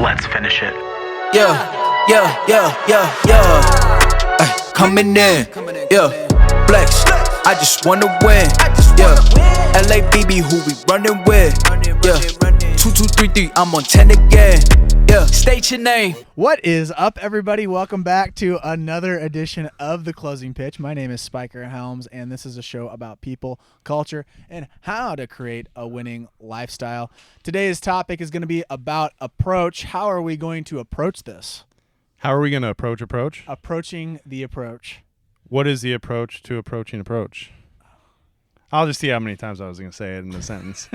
Let's finish it. Ay, coming in, flex. I just wanna win, LABB, who we running with, 2233, I'm on 10 again, state your name. What is up, everybody? Welcome back to another edition of The Closing Pitch. My name is Spiker Helms, and this is a show about people, culture, and how to create a winning lifestyle. Today's topic is going to be about approach. How are we going to approach this? How are we going to approach? Approaching the approach. What is the approach to approaching approach? I'll just see how many times I was going to say it in a sentence.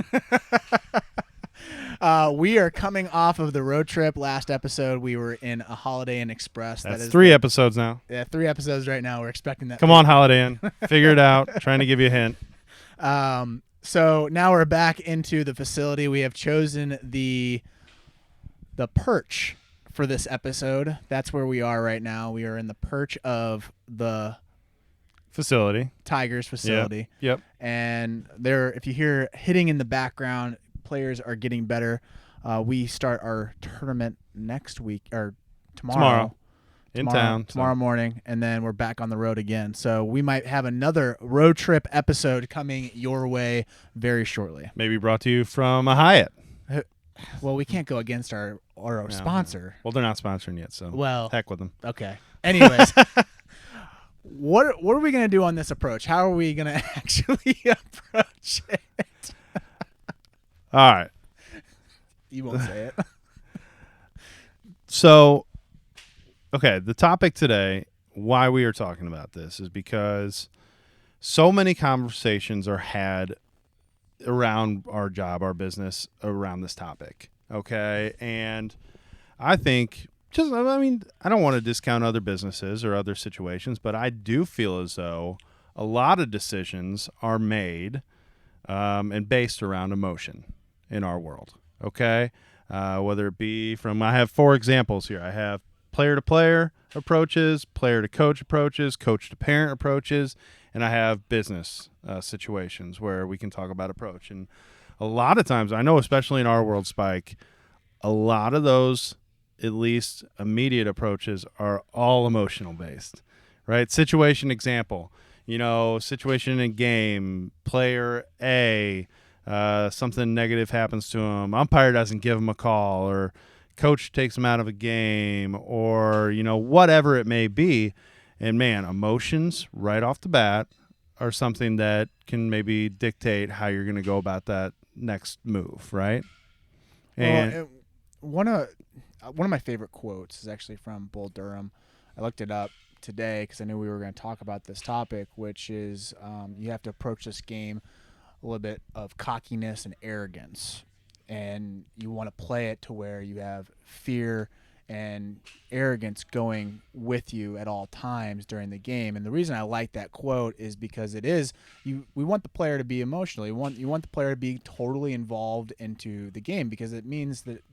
We are coming off of the road trip. Last episode, we were in a Holiday Inn Express. That's 3 episodes now. Yeah, 3 episodes right now. We're expecting that. Come on, Holiday Inn. Figure it out. Trying to give you a hint. So now we're back into the facility. We have chosen the perch for this episode. That's where we are right now. We are in the perch of the facility, Tigers facility. Yep. And there, if you hear hitting in the background, players are getting better. We start our tournament next week or tomorrow in town tomorrow morning, and then we're back on the road again. So we might have another road trip episode coming your way very shortly. Maybe brought to you from a Hyatt. Well, we can't go against our sponsor. Well, they're not sponsoring yet, so heck with them. Okay. Anyways, what are we gonna do on this approach? How are we gonna actually approach it? All right. You won't say it. So, okay, the topic today, why we are talking about this, is because so many conversations are had around our job, our business, around this topic, okay? And I think, I don't want to discount other businesses or other situations, but I do feel as though a lot of decisions are made and based around emotion in our world, okay? Whether it be from, I have 4 examples here. I have player-to-player approaches, player-to-coach approaches, coach-to-parent approaches, and I have business situations where we can talk about approach. And a lot of times, I know especially in our world, Spike, a lot of those, at least immediate approaches, are all emotional-based, right? Situation example, situation in game, player A, something negative happens to him, umpire doesn't give him a call, or coach takes him out of a game, or whatever it may be. And man, emotions right off the bat are something that can maybe dictate how you're going to go about that next move, right? And one of my favorite quotes is actually from Bull Durham. I looked it up today because I knew we were going to talk about this topic, which is you have to approach this game a little bit of cockiness and arrogance, and you want to play it to where you have fear and arrogance going with you at all times during the game. And the reason I like that quote is because we want the player to be emotional. You want the player to be totally involved into the game, because it means that,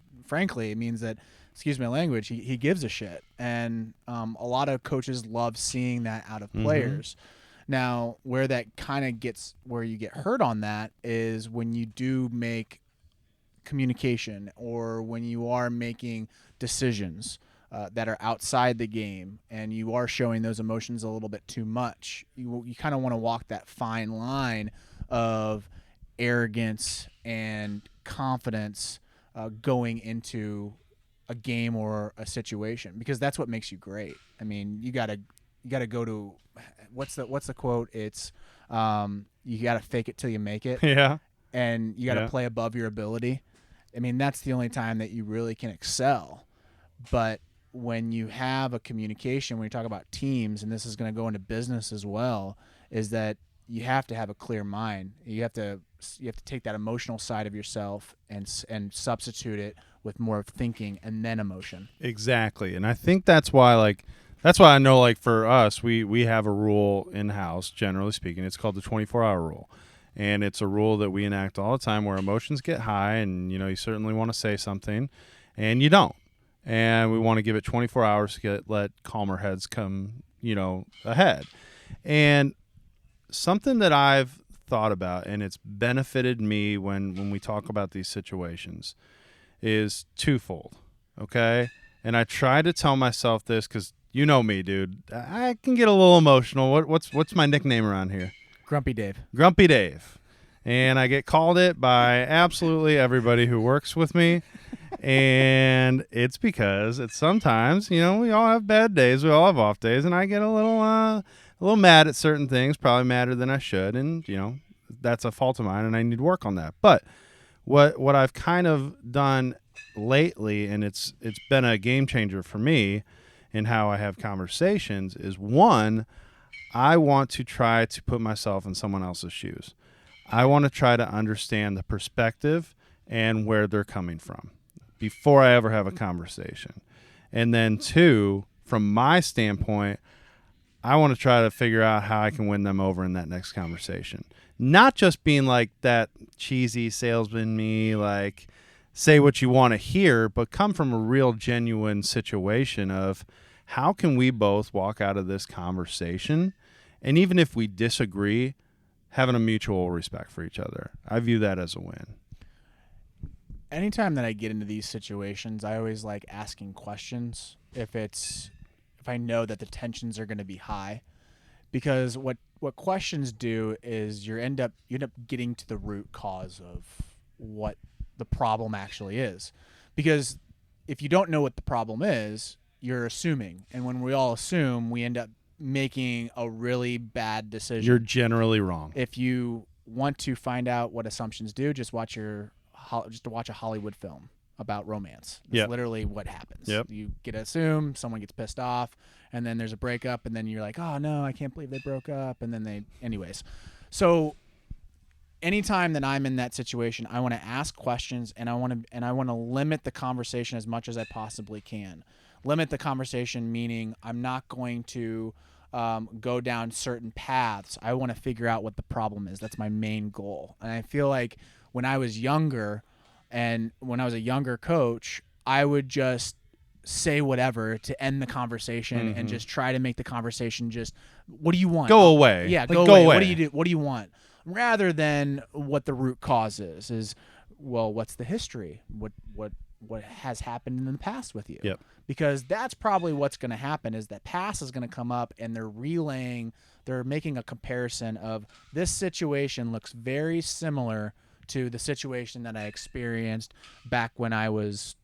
excuse my language, he gives a shit. And a lot of coaches love seeing that out of players. Now, where that kind of where you get hurt on that is when you do make communication, or when you are making decisions that are outside the game and you are showing those emotions a little bit too much. You kind of want to walk that fine line of arrogance and confidence going into a game or a situation, because that's what makes you great. I mean, you gotta go to, what's the quote? It's you gotta fake it till you make it. Yeah. And you gotta play above your ability. I mean, that's the only time that you really can excel. But when you have a communication, when you talk about teams, and this is going to go into business as well, is that you have to have a clear mind. You have to take that emotional side of yourself and substitute it with more of thinking and then emotion. Exactly. And I think that's why I know, for us, we have a rule in-house, generally speaking. It's called the 24-hour rule. And it's a rule that we enact all the time where emotions get high, and, you certainly want to say something, and you don't. And we want to give it 24 hours to let calmer heads come, ahead. And something that I've thought about, and it's benefited me when we talk about these situations, is twofold. okay? And I try to tell myself this because you know me, dude. I can get a little emotional. What's my nickname around here? Grumpy Dave. Grumpy Dave. And I get called it by absolutely everybody who works with me. And it's because it's sometimes, we all have bad days. We all have off days. And I get a little mad at certain things, probably madder than I should. And, that's a fault of mine and I need to work on that. But what I've kind of done lately, and it's been a game changer for me in how I have conversations, is one, I want to try to put myself in someone else's shoes. I want to try to understand the perspective and where they're coming from before I ever have a conversation. And then two, from my standpoint, I want to try to figure out how I can win them over in that next conversation. Not just being like that cheesy salesman me, like say what you want to hear, but come from a real genuine situation of how can we both walk out of this conversation, and even if we disagree, having a mutual respect for each other. I view that as a win. Anytime that I get into these situations, I always like asking questions if I know that the tensions are going to be high, because what questions do is you end up getting to the root cause of what the problem actually is. Because if you don't know what the problem is, you're assuming, and when we all assume, we end up making a really bad decision. You're generally wrong. If you want to find out what assumptions do, just watch a Hollywood film about romance. That's literally what happens. Yep. You get to assume, someone gets pissed off, and then there's a breakup, and then you're like, oh no, I can't believe they broke up, and then anyways. So anytime that I'm in that situation, I want to ask questions, and I want to limit the conversation as much as I possibly can. Limit the conversation meaning I'm not going to go down certain paths. I want to figure out what the problem is. That's my main goal. And I feel like when I was younger and when I was a younger coach, I would just say whatever to end the conversation and just try to make the conversation just, what do you want? Go away. Yeah, Like, go go away. away. What do you do? What do you want? Rather than what the root cause is, well, what's the history? What has happened in the past with you? Yep. Because that's probably what's going to happen is that past is going to come up and they're making a comparison of this situation looks very similar to the situation that I experienced back when I was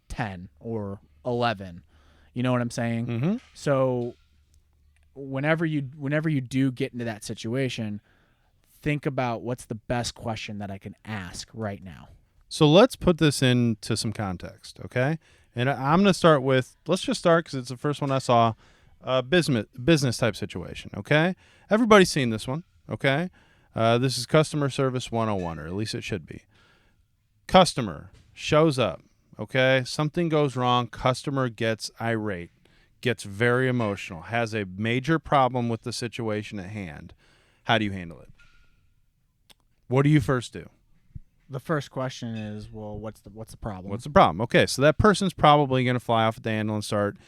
10 or 11. You know what I'm saying? Mm-hmm. So whenever you do get into that situation, think about what's the best question that I can ask right now. So let's put this into some context, okay? And I'm going to start with, let's just start because it's the first one I saw, business type situation, okay? Everybody's seen this one, okay? This is customer service 101, or at least it should be. Customer shows up, okay? Something goes wrong. Customer gets irate, gets very emotional, has a major problem with the situation at hand. How do you handle it? What do you first do? The first question is, well, what's the problem? What's the problem? Okay, so that person's probably going to fly off at the handle and start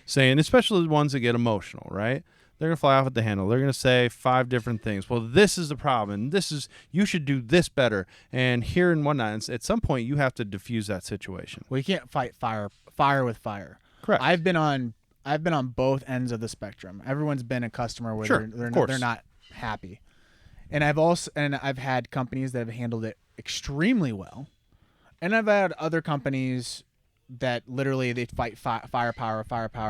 saying, especially the ones that get emotional, right? They're going to fly off at the handle. They're going to say 5 different things. Well, this is the problem. You should do this better. And here and whatnot. And at some point, you have to diffuse that situation. Well, you can't fight fire with fire. Correct. I've been on both ends of the spectrum. Everyone's been a customer where Sure, they're not happy. And I've had companies that have handled it extremely well. And I've had other companies that literally they fight firepower,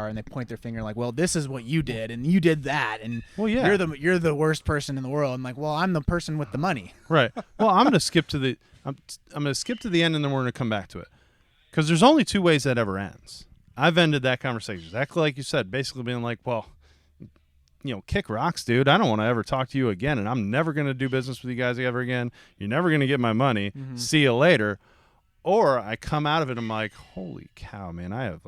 and they point their finger like, well, this is what you did, and you did that, and Well, yeah. you're the worst person in the world. I'm like, well, I'm the person with the money. Right. Well, I'm going to skip to the I'm going to skip to the end, and then we're going to come back to it. Because there's only 2 ways that ever ends. I've ended that conversation exactly like you said, basically being like, well, kick rocks, dude. I don't want to ever talk to you again, and I'm never going to do business with you guys ever again. You're never going to get my money. Mm-hmm. See you later. Or I come out of it, I'm like, holy cow, man, I have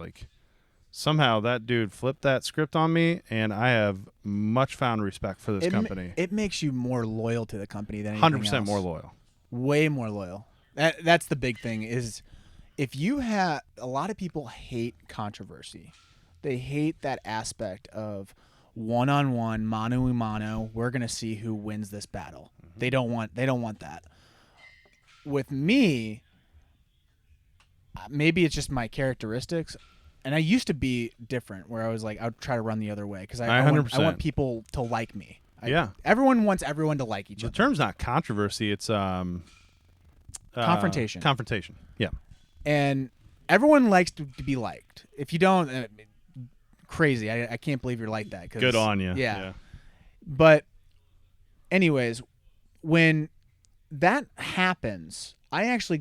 somehow that dude flipped that script on me, and I have much found respect for this company. It makes you more loyal to the company than anything 100% else. more loyal. Way more loyal. That's the big thing is if you have – a lot of people hate controversy. They hate that aspect of one-on-one, mano-a-mano, we're going to see who wins this battle. Mm-hmm. They don't want that. With me – maybe it's just my characteristics. And I used to be different, where I was like, I would try to run the other way because I 100%. want people to like me. Yeah. Everyone wants everyone to like each The other. term's not controversy. It's Confrontation. Confrontation. Yeah. And everyone likes to be liked. If you don't, crazy. I can't believe you're like that. 'Cause, Good on you. Yeah. But anyways, when that happens, I try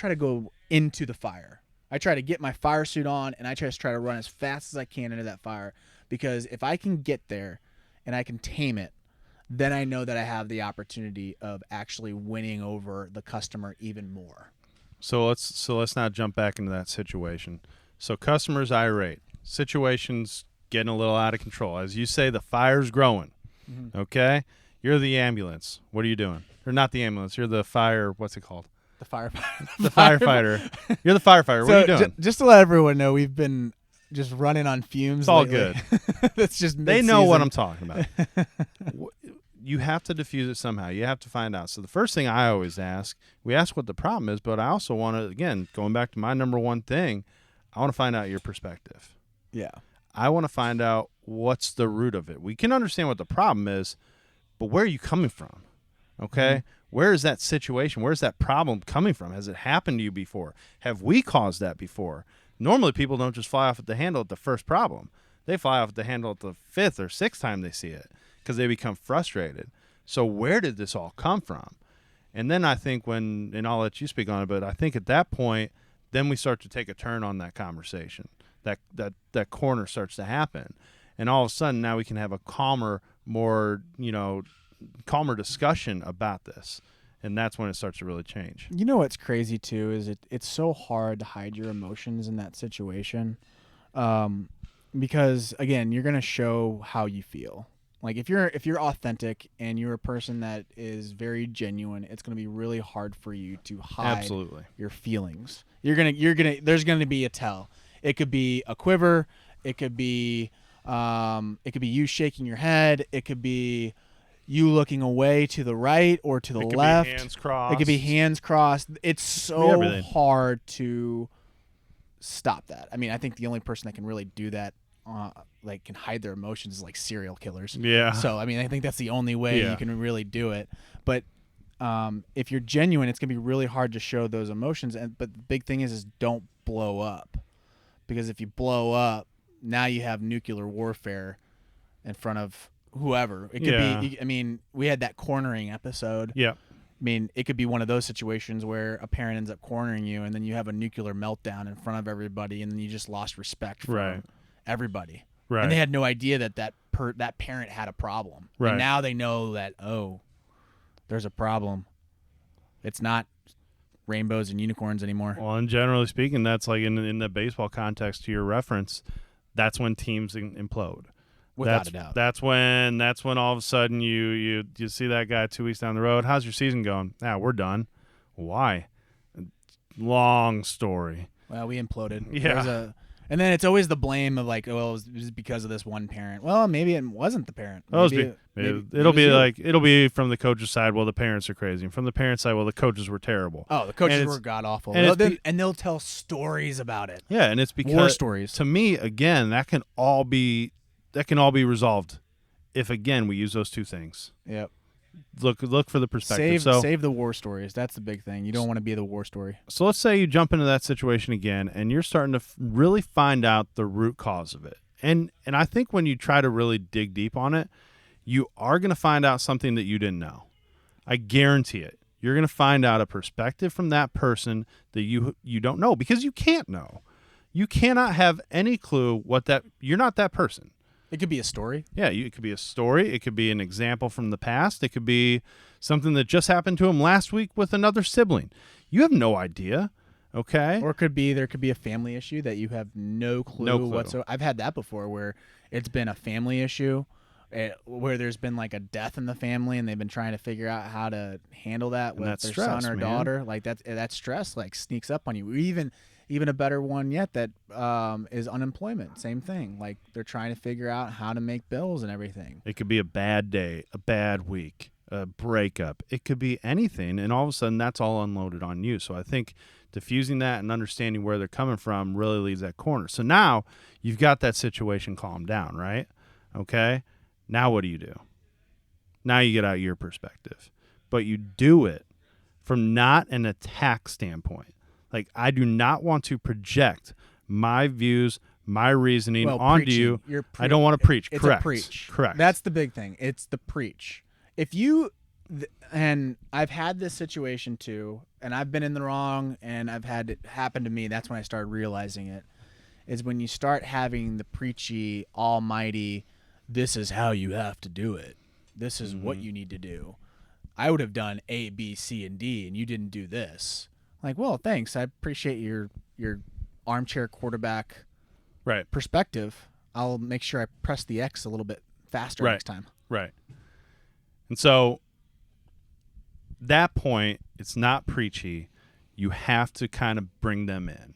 to go into the fire. I try to get my fire suit on, and I just try to run as fast as I can into that fire, because if I can get there and I can tame it, then I know that I have the opportunity of actually winning over the customer even more. So let's not jump back into that situation. So customers irate, situations getting a little out of control. As you say, the fire's growing. Mm-hmm. Okay, you're the ambulance. What are you doing? Or not the ambulance. You're the fire. What's it called? The firefighter. The firefighter. You're the firefighter. What are you doing? Just to let everyone know, we've been just running on fumes. It's all lately. good. That's just They know what I'm mid-season. talking about. You have to diffuse it somehow. You have to find out. So the first thing I always ask, we ask what the problem is, but I also want to, again, going back to my number one thing, I want to find out your perspective. Yeah. I want to find out what's the root of it. We can understand what the problem is, but where are you coming from? Okay? Mm-hmm. Where is that situation? Where's that problem coming from? Has it happened to you before? Have we caused that before? Normally, people don't just fly off at the handle at the first problem. They fly off at the handle at the fifth or sixth time they see it because they become frustrated. So where did this all come from? And then I think and I'll let you speak on it, but I think at that point, then we start to take a turn on that conversation. That corner starts to happen. And all of a sudden, now we can have a calmer discussion about this. And that's when it starts to really change. You know what's crazy too is it's so hard to hide your emotions in that situation, because again, you're gonna show how you feel. Like if you're authentic and you're a person that is very genuine, it's gonna be really hard for you to hide Absolutely. your feelings. There's gonna be a tell. It could be a quiver. It could be you shaking your head. It could be you looking away to the right or to the It could left. be hands crossed. It could be hands crossed. It's so everything. hard to stop that. I mean, I think the only person that can really do that, like can hide their emotions, is like serial killers. Yeah. So, I mean, I think that's the only way Yeah. you can really do it. But if you're genuine, it's gonna be really hard to show those emotions. But the big thing is don't blow up, because if you blow up, now you have nuclear warfare in front of whoever. It could be. I mean, we had that cornering episode. Yeah. I mean, it could be one of those situations where a parent ends up cornering you, and then you have a nuclear meltdown in front of everybody, and then you just lost respect from Right. everybody. Right. And they had no idea that parent had a problem. Right. And now they know that, oh, there's a problem. It's not rainbows and unicorns anymore. Well, and generally speaking, that's like in the baseball context to your reference, that's when teams implode. Without a doubt. That's when all of a sudden you see that guy 2 weeks down the road. How's your season going? We're done. Why? Long story. Well, we imploded. Yeah. And then it's always the blame of like, oh, it was because of this one parent. Well, maybe it wasn't the parent. It'll maybe be you. like it'll be from the coach's side. Well, the parents are crazy. And from the parents' side, well, the coaches were terrible. Oh, the coaches And were god awful. and And they'll tell stories about it. Yeah, and it's because War stories. To me, again, that can all be resolved if again we use those two things. Yep. Look for the perspective. Save the war stories. That's the big thing. You don't want to be the war story. So let's say you jump into that situation again, and you're starting to really find out the root cause of it. And I think when you try to really dig deep on it, you are going to find out something that you didn't know. I guarantee it. You're going to find out a perspective from that person that you don't know, because you can't know. You cannot have any clue you're not that person. It could be a story. Yeah, it could be a story. It could be an example from the past. It could be something that just happened to him last week with another sibling. You have no idea, okay? Or there could be a family issue that you have no clue whatsoever. I've had that before where it's been a family issue where there's been like a death in the family, and they've been trying to figure out how to handle that with their stress, son or man. daughter. Like that stress like sneaks up on you. Even a better one yet that is unemployment. Same thing. Like they're trying to figure out how to make bills and everything. It could be a bad day, a bad week, a breakup. It could be anything, and all of a sudden that's all unloaded on you. So I think diffusing that and understanding where they're coming from really leaves that corner. So now you've got that situation calmed down, right? Okay. Now what do? Now you get out your perspective, but you do it from not an attack standpoint. Like, I do not want to project my views, my reasoning onto preaching. you. I don't want to preach. It's Correct. a preach. Correct. That's the big thing. It's the preach. If you, and I've had this situation too, and I've been in the wrong, and I've had it happen to me. That's when I started realizing it. Is when you start having the preachy, almighty, this is how you have to do it. This is what you need to do. I would have done A, B, C, and D, and you didn't do this. Like, well, thanks. I appreciate your armchair quarterback right. perspective. I'll make sure I press the X a little bit faster Right. next time. Right. And so that point, it's not preachy. You have to kind of bring them in.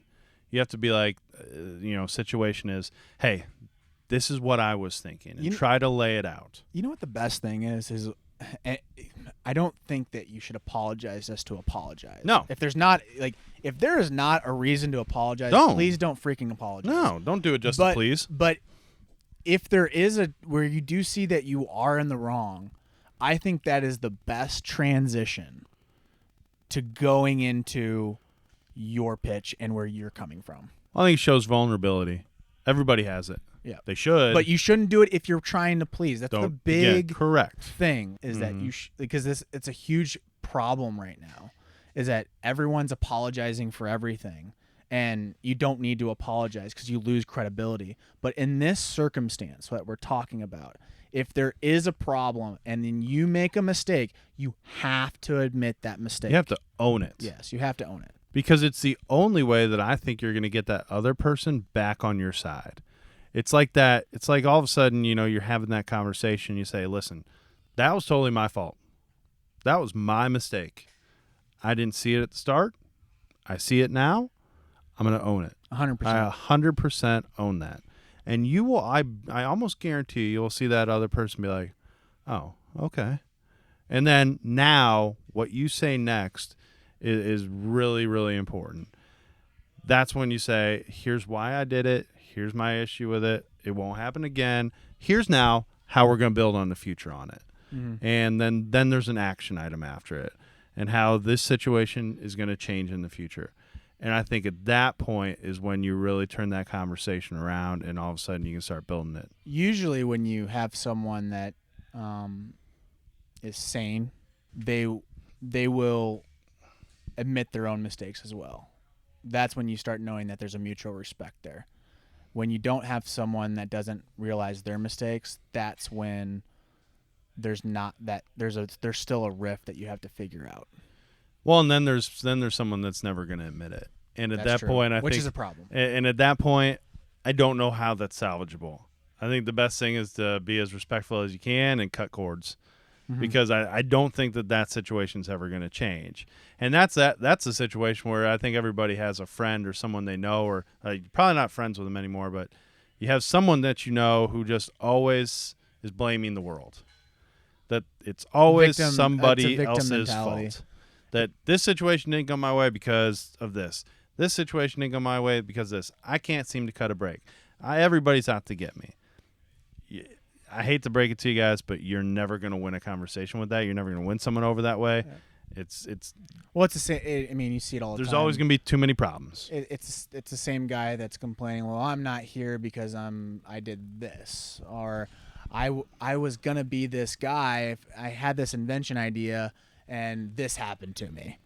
You have to be like, situation is, hey, this is what I was thinking, and try to lay it out. You know what the best thing is I don't think that you should apologize just to apologize. No. If there is not a reason to apologize, please don't freaking apologize. No, don't do it just to please. But if there is where you do see that you are in the wrong, I think that is the best transition to going into your pitch and where you're coming from. I think it shows vulnerability. Everybody has it. Yeah. They should. But you shouldn't do it if you're trying to please. That's the big correct thing is that because it's a huge problem right now is that everyone's apologizing for everything, and you don't need to apologize because you lose credibility. But in this circumstance that we're talking about, if there is a problem and then you make a mistake, you have to admit that mistake. You have to own it. Yes, you have to own it. Because it's the only way that I think you're going to get that other person back on your side. It's like that. It's like all of a sudden, you're having that conversation. You say, listen, that was totally my fault. That was my mistake. I didn't see it at the start. I see it now. I'm going to own it. 100%. I 100% own that. And you will, I almost guarantee you'll see that other person be like, oh, okay. And then now what you say next is really, really important. That's when you say, here's why I did it. Here's my issue with it. It won't happen again. Here's now how we're going to build on the future on it. Mm-hmm. And then there's an action item after it and how this situation is going to change in the future. And I think at that point is when you really turn that conversation around and all of a sudden you can start building it. Usually when you have someone that is sane, they will admit their own mistakes as well. That's when you start knowing that there's a mutual respect there. When you don't have someone that doesn't realize their mistakes, that's when there's still a rift that you have to figure out. Well, and then there's someone that's never going to admit it. And at that point, which is a problem. And at that point, I don't know how that's salvageable. I think the best thing is to be as respectful as you can and cut cords. Mm-hmm. Because I don't think that situation's ever going to change. And that's a situation where I think everybody has a friend or someone they know, or you're probably not friends with them anymore, but you have someone that you know who just always is blaming the world. That it's always somebody else's mentality. fault. That this situation didn't go my way because of this. This situation didn't go my way because of this. I can't seem to cut a break. Everybody's out to get me. I hate to break it to you guys, but you're never going to win a conversation with that. You're never going to win someone over that way. Yeah. It's the same. I mean, you see it all the time. There's always going to be too many problems. It's the same guy that's complaining. Well, I'm not here because I did this, or I was going to be this guy. I had this invention idea, and this happened to me.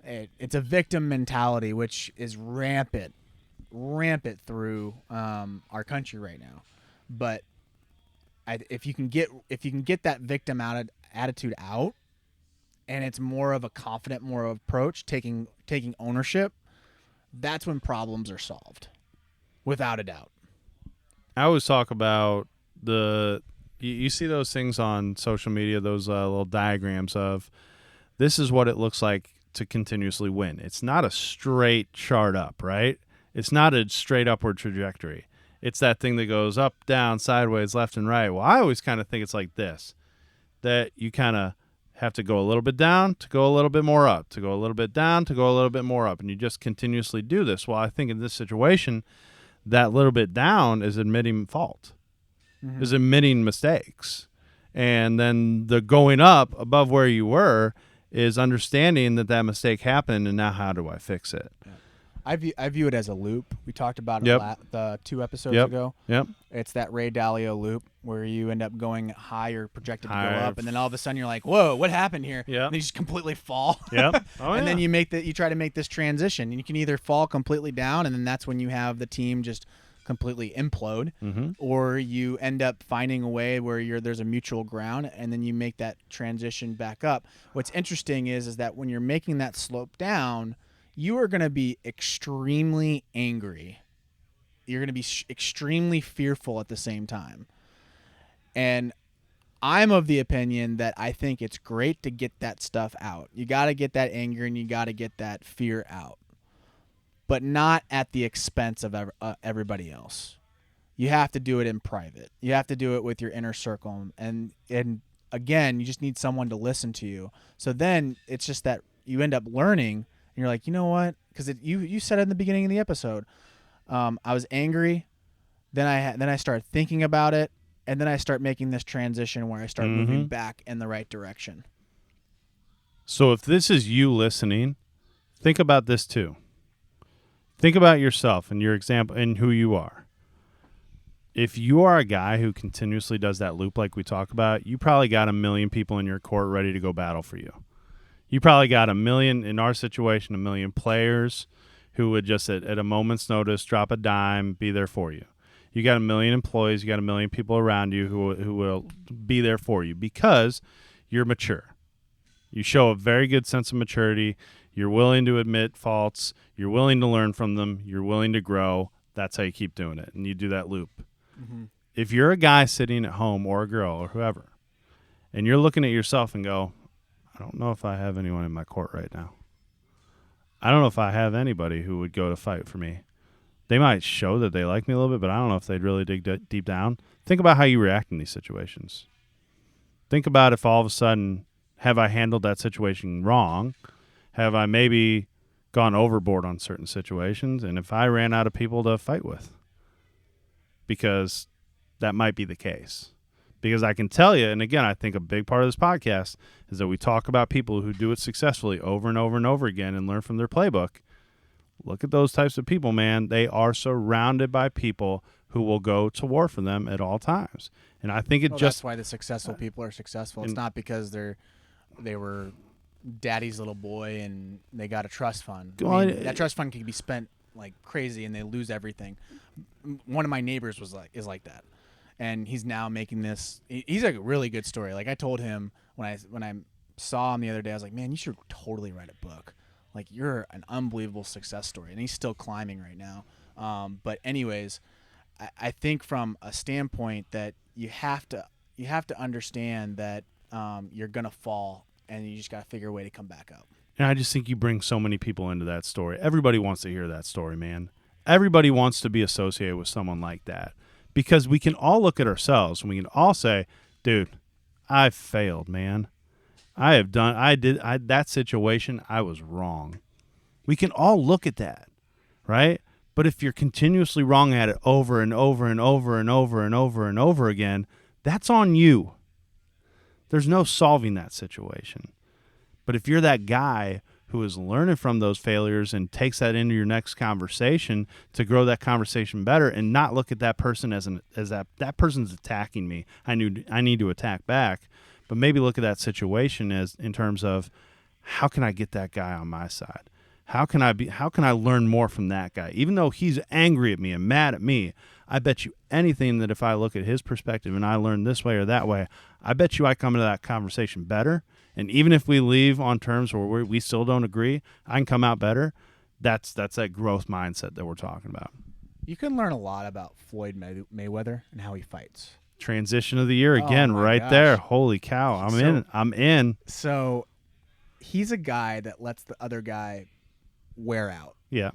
It's a victim mentality, which is rampant through our country right now. But if you can get that victim attitude out, and it's more of a confident, more of approach, taking ownership, that's when problems are solved, without a doubt. I always talk about you see those things on social media, those little diagrams of this is what it looks like to continuously win. It's not a straight chart up, right? It's not a straight upward trajectory. It's that thing that goes up, down, sideways, left, and right. Well, I always kind of think it's like this, that you kind of have to go a little bit down to go a little bit more up, to go a little bit down to go a little bit more up. And you just continuously do this. Well, I think in this situation, that little bit down is admitting fault, is admitting mistakes. And then the going up above where you were is understanding that mistake happened, and now how do I fix it? Yeah. I view it as a loop. We talked about Yep. it the 2 episodes Yep. ago. Yep. It's that Ray Dalio loop where you end up going higher, projected to go Higher. up, and then all of a sudden you're like, "Whoa, what happened here?" Yep. And you just completely fall. Yep. Oh, And then yeah. you try to make this transition, and you can either fall completely down, and then that's when you have the team just completely implode, or you end up finding a way where there's a mutual ground, and then you make that transition back up. What's interesting is that when you're making that slope down, you are going to be extremely angry. You're going to be extremely fearful at the same time. And I'm of the opinion that I think it's great to get that stuff out. You got to get that anger and you got to get that fear out, but not at the expense of everybody else. You have to do it in private. You have to do it with your inner circle. And again, you just need someone to listen to you. So then it's just that you end up learning. And you're like, you know what? Because you said it in the beginning of the episode. I was angry. Then I started thinking about it, and then I start making this transition where I start moving back in the right direction. So if this is you listening, think about this too. Think about yourself and your example and who you are. If you are a guy who continuously does that loop like we talk about, you probably got 1 million people in your court ready to go battle for you. You probably got 1 million, in our situation, 1 million players who would just at a moment's notice drop a dime, be there for you. You got 1 million employees, you got 1 million people around you who will be there for you because you're mature. You show a very good sense of maturity. You're willing to admit faults. You're willing to learn from them. You're willing to grow. That's how you keep doing it, and you do that loop. If you're a guy sitting at home or a girl or whoever, and you're looking at yourself and go, I don't know if I have anyone in my court right now. I don't know if I have anybody who would go to fight for me. They might show that they like me a little bit, but I don't know if they'd really dig deep down. Think about how you react in these situations. Think about if all of a sudden, have I handled that situation wrong? Have I maybe gone overboard on certain situations? And if I ran out of people to fight with? Because that might be the case. Because I can tell you, and again, I think a big part of this podcast is that we talk about people who do it successfully over and over and over again and learn from their playbook. Look at those types of people, man. They are surrounded by people who will go to war for them at all times. And I think That's why the successful people are successful. It's not because they were daddy's little boy and they got a trust fund. That trust fund can be spent like crazy and they lose everything. One of my neighbors is like that. And he's now making this. He's a really good story. Like I told him when I saw him the other day, I was like, "Man, you should totally write a book. Like you're an unbelievable success story." And he's still climbing right now. But anyways, I think from a standpoint that you have to understand that you're gonna fall, and you just gotta figure a way to come back up. And I just think you bring so many people into that story. Everybody wants to hear that story, man. Everybody wants to be associated with someone like that. Because we can all look at ourselves and we can all say, dude, I failed, man. That situation, I was wrong. We can all look at that, right? But if you're continuously wrong at it over and over and over and over and over and over again, that's on you. There's no solving that situation. But if you're that guy who is learning from those failures and takes that into your next conversation to grow that conversation better and not look at that person as that person's attacking me. I need to attack back, but maybe look at that situation as in terms of how can I get that guy on my side? How can I learn more from that guy? Even though he's angry at me and mad at me, I bet you anything that if I look at his perspective and I learn this way or that way, I bet you I come into that conversation better. And even if we leave on terms where we still don't agree, I can come out better. That's that growth mindset that we're talking about. You can learn a lot about Floyd Mayweather and how he fights. Transition of the year again, my gosh. there. Holy cow. I'm in. So he's a guy that lets the other guy wear out. Yeah.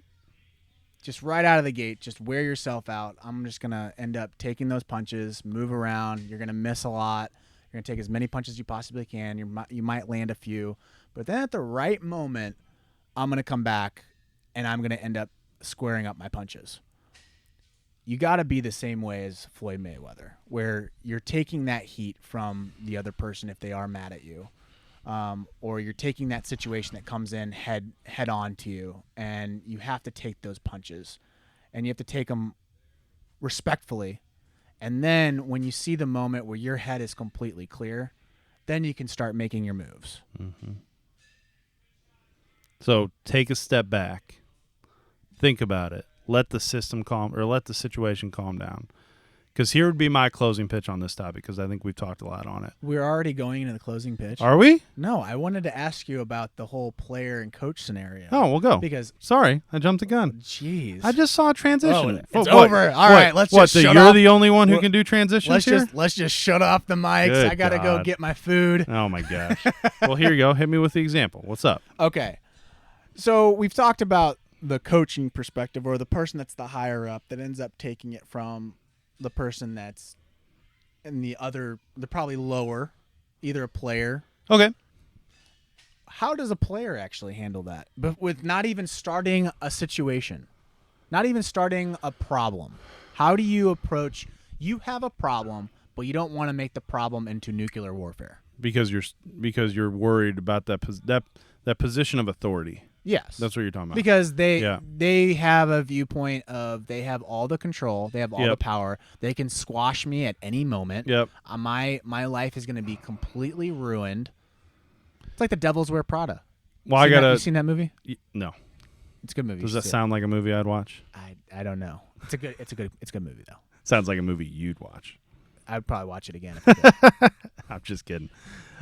Just right out of the gate, just wear yourself out. I'm just going to end up taking those punches, move around. You're going to miss a lot. You're going to take as many punches as you possibly can. You might land a few. But then at the right moment, I'm going to come back, and I'm going to end up squaring up my punches. You got to be the same way as Floyd Mayweather, where you're taking that heat from the other person if they are mad at you, or you're taking that situation that comes in head on to you, and you have to take those punches, and you have to take them respectfully. And then when you see the moment where your head is completely clear, then you can start making your moves. Mm-hmm. So take a step back, think about it. Let the situation calm down. Because here would be my closing pitch on this topic, because I think we've talked a lot on it. We're already going into the closing pitch. Are we? No, I wanted to ask you about the whole player and coach scenario. Oh, we'll go. Because, sorry, I jumped the gun. jeez. I just saw a transition. It's over. All right, let's just shut You're up. the only one who can do transitions here? Let's just shut off the mics. Good I got to go God. get my food. Oh, my gosh. Well, here you go. Hit me with the example. What's up? Okay. So we've talked about the coaching perspective, or the person that's the higher up that ends up taking it from the person that's in they're probably lower, either a player. Okay. How does a player actually handle that? But with not even starting a situation, not even starting a problem. How do you approach, you have a problem, but you don't want to make the problem into nuclear warfare? Because you're worried about that position of authority. Yes. That's what you're talking about. Because they have a viewpoint of they have all the control, they have all the power. They can squash me at any moment. Yep. My life is going to be completely ruined. It's like The Devils Wear Prada. Well, You seen that movie? No. It's a good movie. Does that sound like a movie I'd watch? I don't know. It's a good movie though. Sounds like a movie you'd watch. I'd probably watch it again if I did. I'm just kidding.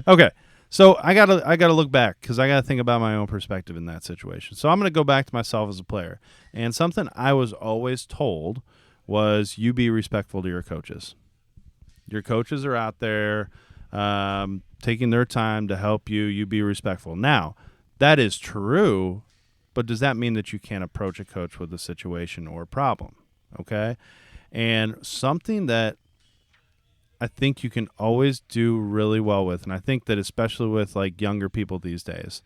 Okay. So I gotta look back, because I gotta think about my own perspective in that situation. So I'm gonna go back to myself as a player, and something I was always told was, you be respectful to your coaches. Your coaches are out there taking their time to help you. You be respectful. Now, that is true, but does that mean that you can't approach a coach with a situation or a problem? Okay, and something that I think you can always do really well with, and I think that especially with like younger people these days,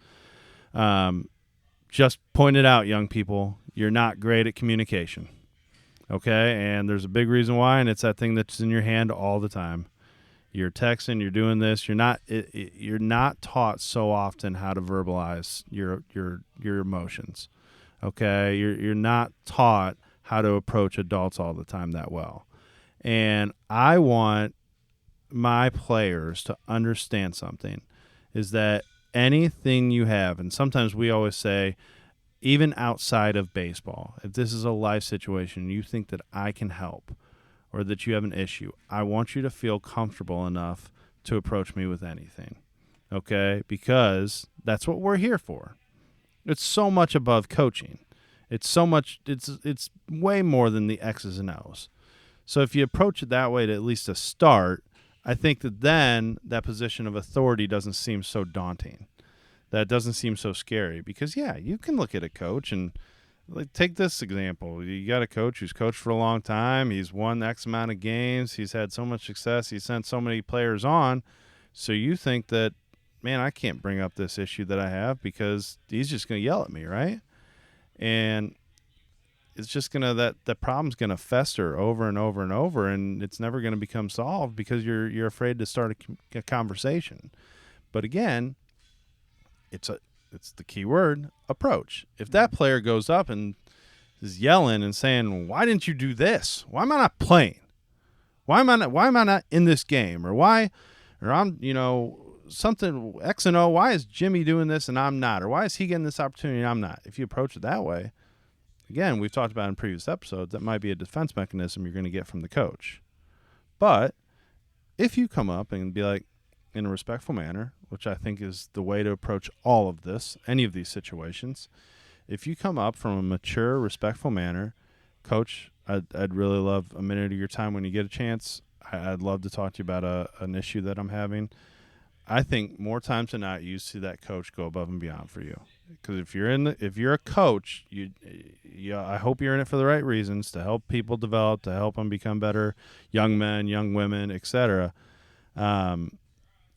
just point it out, young people, you're not great at communication, okay? And there's a big reason why, and it's that thing that's in your hand all the time. You're texting, you're doing this, you're not taught so often how to verbalize your emotions, okay? You're not taught how to approach adults all the time that well. And I want my players to understand something, is that anything you have, and sometimes we always say, even outside of baseball, if this is a life situation, you think that I can help or that you have an issue, I want you to feel comfortable enough to approach me with anything, okay? Because that's what we're here for. It's so much above coaching. It's way more than the X's and O's. So if you approach it that way to at least a start, I think that then that position of authority doesn't seem so daunting. That doesn't seem so scary, because, yeah, you can look at a coach and take this example. You got a coach who's coached for a long time. He's won X amount of games. He's had so much success. He's sent so many players on. So you think that, man, I can't bring up this issue that I have because he's just going to yell at me, right? And it's just that problem's gonna fester over and over and over, and it's never gonna become solved because you're afraid to start a conversation. But again, it's the key word, approach. If that player goes up and is yelling and saying, "Why didn't you do this? Why am I not playing? Why am I not in this game? Or I'm something X and O. Why is Jimmy doing this and I'm not? Or why is he getting this opportunity and I'm not?" If you approach it that way, again, we've talked about in previous episodes, that might be a defense mechanism you're going to get from the coach. But if you come up and be like, in a respectful manner, which I think is the way to approach all of this, any of these situations, if you come up from a mature, respectful manner, Coach, I'd really love a minute of your time when you get a chance. I'd love to talk to you about an issue that I'm having. I think more times than not, you see that coach go above and beyond for you. Because if you're a coach, I hope you're in it for the right reasons, to help people develop, to help them become better young men, young women, etc.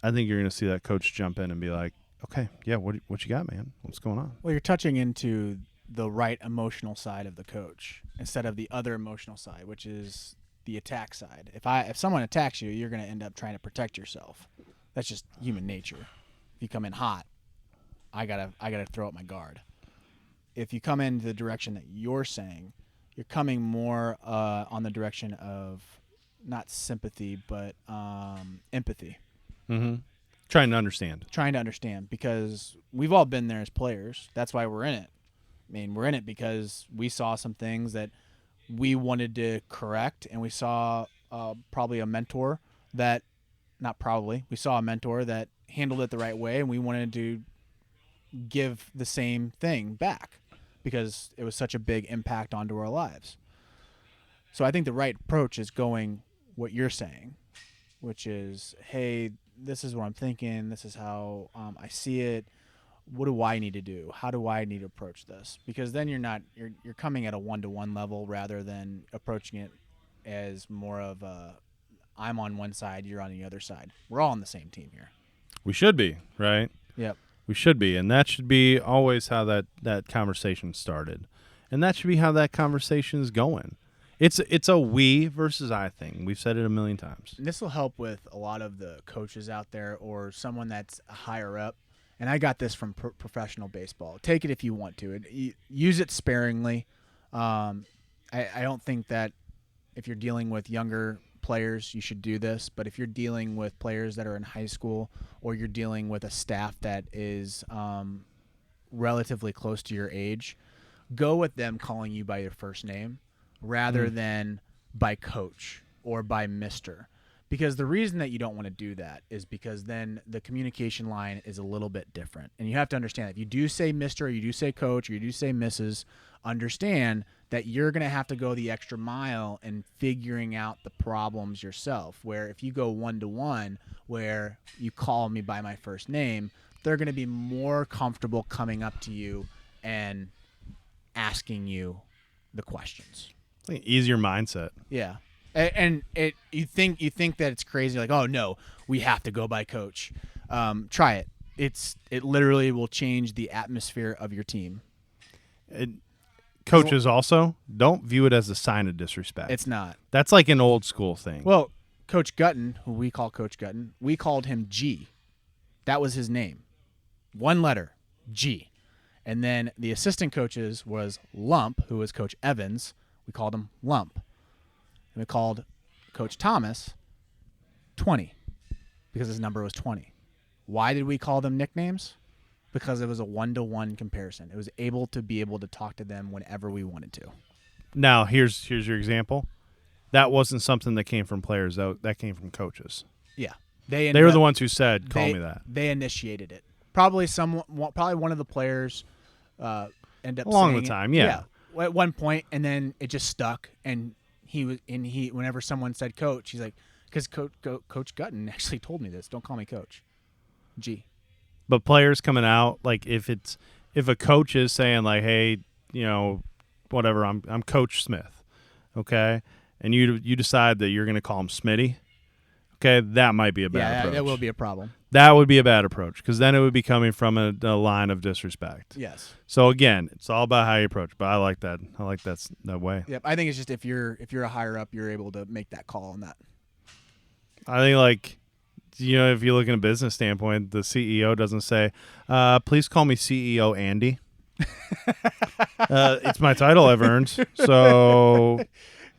I think you're going to see that coach jump in and be like, okay, yeah, what you got, man? What's going on? Well, you're touching into the right emotional side of the coach instead of the other emotional side, which is the attack side. If someone attacks you, you're going to end up trying to protect yourself. That's just human nature. If you come in hot, I gotta throw up my guard. If you come in the direction that you're saying, you're coming more on the direction of not sympathy but empathy. Mm-hmm. Trying to understand. Because we've all been there as players. That's why we're in it. I mean, we're in it because we saw some things that we wanted to correct, and we saw probably a mentor that we saw a mentor that handled it the right way, and we wanted to give the same thing back because it was such a big impact onto our lives. So I think the right approach is going what you're saying, which is, hey, this is what I'm thinking. This is how I see it. What do I need to do? How do I need to approach this? Because then you're coming at a one-to-one level rather than approaching it as more of a, I'm on one side, you're on the other side. We're all on the same team here. We should be, right? Yep. We should be, and that should be always how that conversation started, and that should be how that conversation is going. It's a we versus I thing. We've said it a million times. And this will help with a lot of the coaches out there or someone that's higher up. And I got this from professional baseball. Take it if you want to. Use it sparingly. I don't think that if you're dealing with younger players, you should do this. But if you're dealing with players that are in high school or you're dealing with a staff that is relatively close to your age, go with them calling you by your first name rather than by coach or by mister. Because the reason that you don't want to do that is because then the communication line is a little bit different. And you have to understand, if you do say Mr. or you do say coach or you do say Mrs., understand that you're going to have to go the extra mile in figuring out the problems yourself. Where if you go one-to-one, where you call me by my first name, they're going to be more comfortable coming up to you and asking you the questions. It's like an easier mindset. Yeah. And you think that it's crazy, like, oh no, we have to go by coach. Try it. It literally will change the atmosphere of your team. Coaches also don't view it as a sign of disrespect. It's not. That's like an old school thing. Well, Coach Gutton, who we call Coach Gutton, we called him G. That was his name. One letter, G. And then the assistant coaches was Lump, who was Coach Evans. We called him Lump. And we called Coach Thomas 20 because his number was 20. Why did we call them nicknames? Because it was a one-to-one comparison. It was able to talk to them whenever we wanted to. Now, here's your example. That wasn't something that came from players. That came from coaches. Yeah. They were the ones who said, call me that. They initiated it. Probably one of the players ended up along saying the time, it. yeah. At one point, and then it just stuck. And he whenever someone said coach, he's like, because Coach Gutton actually told me this. Don't call me coach. G. But players coming out, like if a coach is saying like, hey, whatever, I'm Coach Smith, okay, and you decide that you're going to call him Smitty, okay, that might be a bad approach. That will be a problem. That would be a bad approach because then it would be coming from a line of disrespect. Yes. So again, it's all about how you approach. But I like that. I like that way. Yep. I think it's just if you're a higher up, you're able to make that call on that. I think like, if you look in a business standpoint, the CEO doesn't say, please call me CEO Andy. It's my title I've earned. So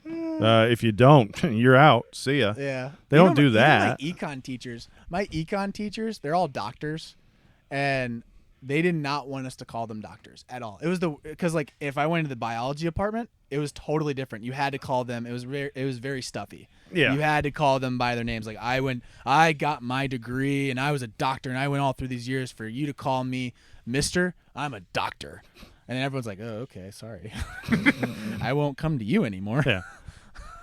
if you don't, you're out. See ya. Yeah. They don't do that. My econ teachers, they're all doctors, and they did not want us to call them doctors at all. It was because like if I went into the biology department, it was totally different. You had to call them. It was very stuffy. Yeah. You had to call them by their names. Like I got my degree and I was a doctor and I went all through these years for you to call me Mr. I'm a doctor. And then everyone's like, oh, okay, sorry. I won't come to you anymore. Yeah.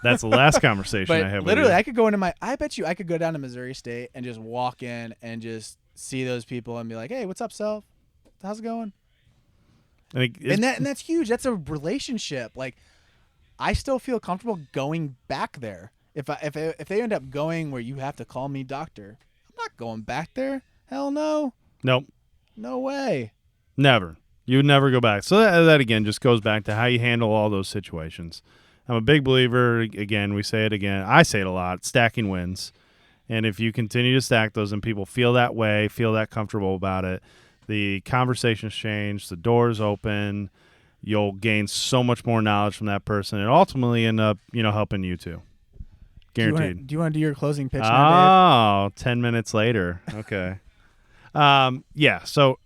That's the last conversation I had with literally, you. I bet you I could go down to Missouri State and just walk in and just see those people and be like, hey, what's up, self? How's it going? And that's huge. That's a relationship. Like, I still feel comfortable going back there. If they end up going where you have to call me doctor, I'm not not going back there. Hell no. Nope. No way. Never. You would never go back. So that again just goes back to how you handle all those situations. I'm a big believer, again, we say it again, I say it a lot, stacking wins. And if you continue to stack those and people feel that way, feel that comfortable about it, the conversations change, the doors open, you'll gain so much more knowledge from that person and ultimately end up, helping you too. Guaranteed. Do you want to do your closing pitch now, Dave? 10 minutes later. Okay. Yeah, so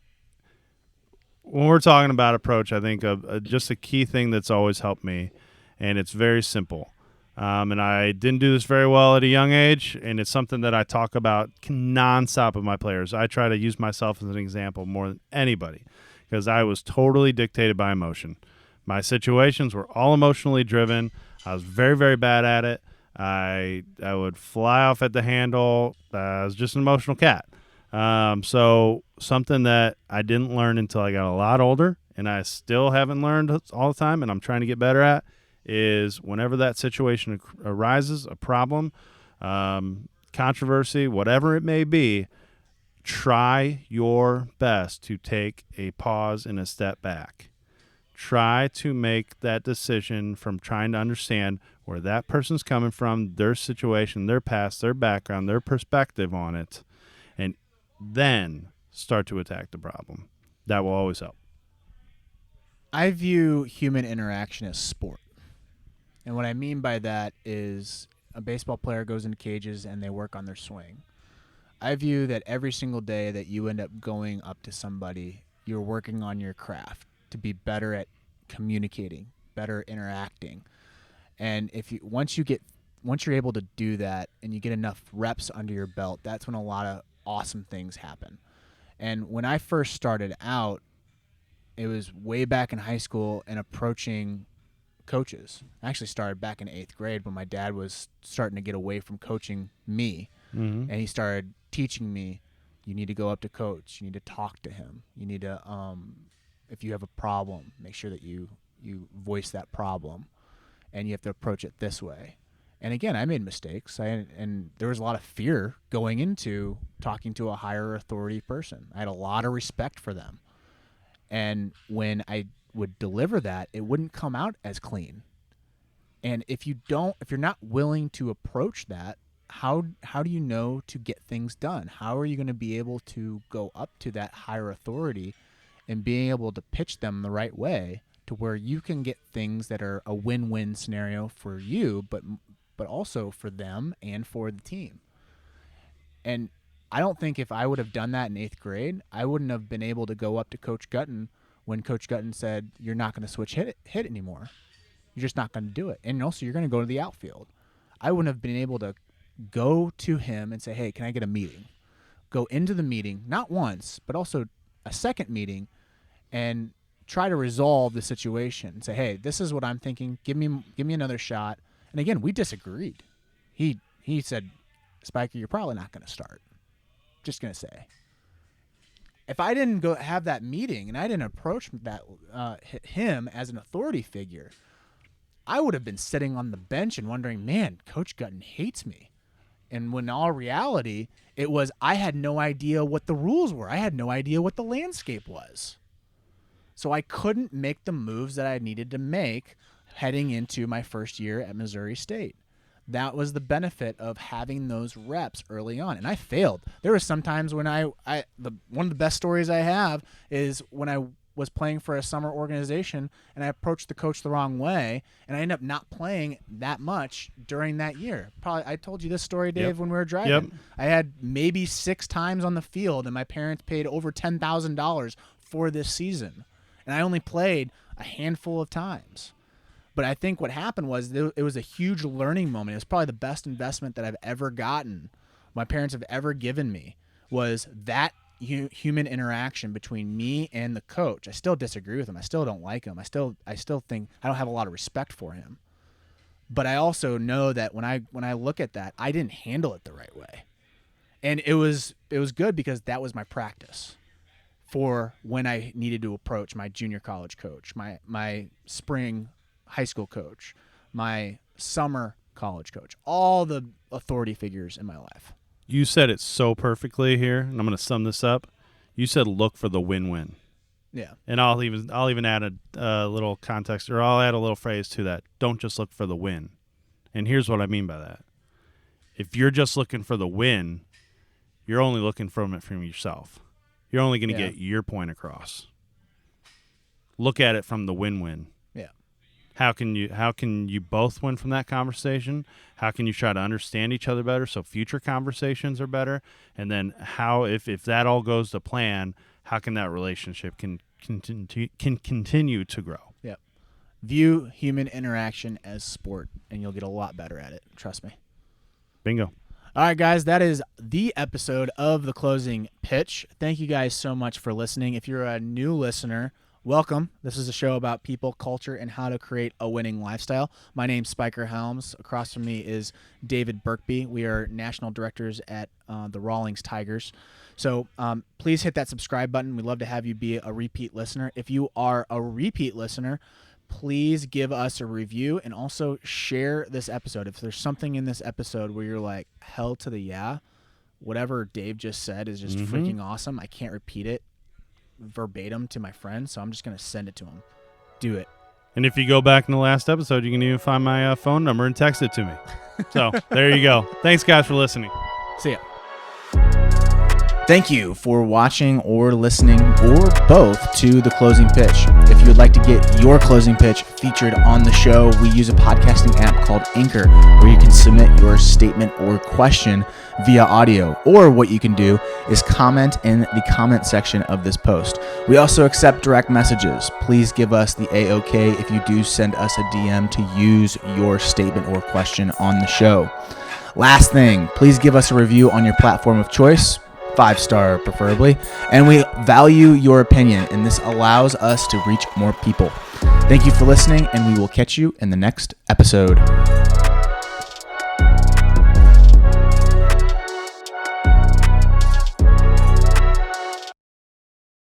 when we're talking about approach, I think just a key thing that's always helped me, and it's very simple. And I didn't do this very well at a young age, and it's something that I talk about nonstop with my players. I try to use myself as an example more than anybody because I was totally dictated by emotion. My situations were all emotionally driven. I was very, very bad at it. I would fly off at the handle. I was just an emotional cat. So something that I didn't learn until I got a lot older, and I still haven't learned all the time, and I'm trying to get better at, is whenever that situation arises, a problem, controversy, whatever it may be, try your best to take a pause and a step back. Try to make that decision from trying to understand where that person's coming from, their situation, their past, their background, their perspective on it, and then start to attack the problem. That will always help. I view human interaction as sport. And what I mean by that is a baseball player goes into cages and they work on their swing. I view that every single day that you end up going up to somebody, you're working on your craft to be better at communicating, better interacting. And once you're able to do that and you get enough reps under your belt, that's when a lot of awesome things happen. And when I first started out, it was way back in high school and approaching coaches. I actually started back in 8th grade when my dad was starting to get away from coaching me. Mm-hmm. And he started teaching me, you need to go up to coach. You need to talk to him. You need to, if you have a problem, make sure that you voice that problem. And you have to approach it this way. And again, I made mistakes. And there was a lot of fear going into talking to a higher authority person. I had a lot of respect for them. And when I would deliver that, it wouldn't come out as clean. And if you're not willing to approach that, how do you know to get things done? How are you going to be able to go up to that higher authority and being able to pitch them the right way to where you can get things that are a win-win scenario for you, but also for them and for the team? And I don't think if I would have done that in 8th grade, I wouldn't have been able to go up to Coach Gutton when Coach Gutton said, you're not going to switch hit anymore. You're just not going to do it. And also, you're going to go to the outfield. I wouldn't have been able to go to him and say, hey, can I get a meeting? Go into the meeting, not once, but also a second meeting, and try to resolve the situation. Say, hey, this is what I'm thinking. Give me another shot. And again, we disagreed. He said, Spiker, you're probably not going to start. Just going to say. If I didn't go have that meeting and I didn't approach that him as an authority figure, I would have been sitting on the bench and wondering, man, Coach Gutton hates me. And when in all reality, it was I had no idea what the rules were. I had no idea what the landscape was. So I couldn't make the moves that I needed to make heading into my first year at Missouri State. That was the benefit of having those reps early on. And I failed. There were some times when one of the best stories I have is when I was playing for a summer organization and I approached the coach the wrong way and I ended up not playing that much during that year. Probably I told you this story, Dave, when we were driving. Yep. I had maybe 6 times on the field and my parents paid over $10,000 for this season. And I only played a handful of times. But I think what happened was it was a huge learning moment. It was probably the best investment that I've ever gotten, my parents have ever given me, was that human interaction between me and the coach. I still disagree with him. I still don't like him. I still think I don't have a lot of respect for him. But I also know that when I look at that, I didn't handle it the right way. And it was good because that was my practice for when I needed to approach my junior college coach, my spring high school coach, my summer college coach, all the authority figures in my life. you said it so perfectly here, and I'm going to sum this up. You said look for the win-win. Yeah. And I'll even add a little context, or I'll add a little phrase to that. Don't just look for the win. And here's what I mean by that. If you're just looking for the win, you're only looking from yourself. You're only going to get your point across. Look at it from the win-win. Yeah. How can you both win from that conversation? How can you try to understand each other better so future conversations are better? And then how, if that all goes to plan, how can that relationship can continue to grow? Yeah. View human interaction as sport, and you'll get a lot better at it. Trust me. Bingo. All right, guys, that is the episode of The Closing Pitch. Thank you guys so much for listening. If you're a new listener, welcome. This is a show about people, culture, and how to create a winning lifestyle. My name's Spiker Helms. Across from me is David Birkby. We are national directors at the Rawlings Tigers. So please hit that subscribe button. We'd love to have you be a repeat listener. If you are a repeat listener, please give us a review and also share this episode. If there's something in this episode where you're like, hell to the yeah, whatever Dave just said is just freaking awesome. I can't repeat it verbatim to my friend, so I'm just going to send it to him. Do it. And if you go back in the last episode, you can even find my phone number and text it to me. So there you go. Thanks, guys, for listening. See ya. Thank you for watching or listening or both to The Closing Pitch. If you would like to get your closing pitch featured on the show, we use a podcasting app called Anchor where you can submit your statement or question via audio. Or what you can do is comment in the comment section of this post. We also accept direct messages. Please give us the A-OK if you do send us a DM to use your statement or question on the show. Last thing, please give us a review on your platform of choice. 5-star preferably, and we value your opinion, and this allows us to reach more people. Thank you for listening, and we will catch you in the next episode.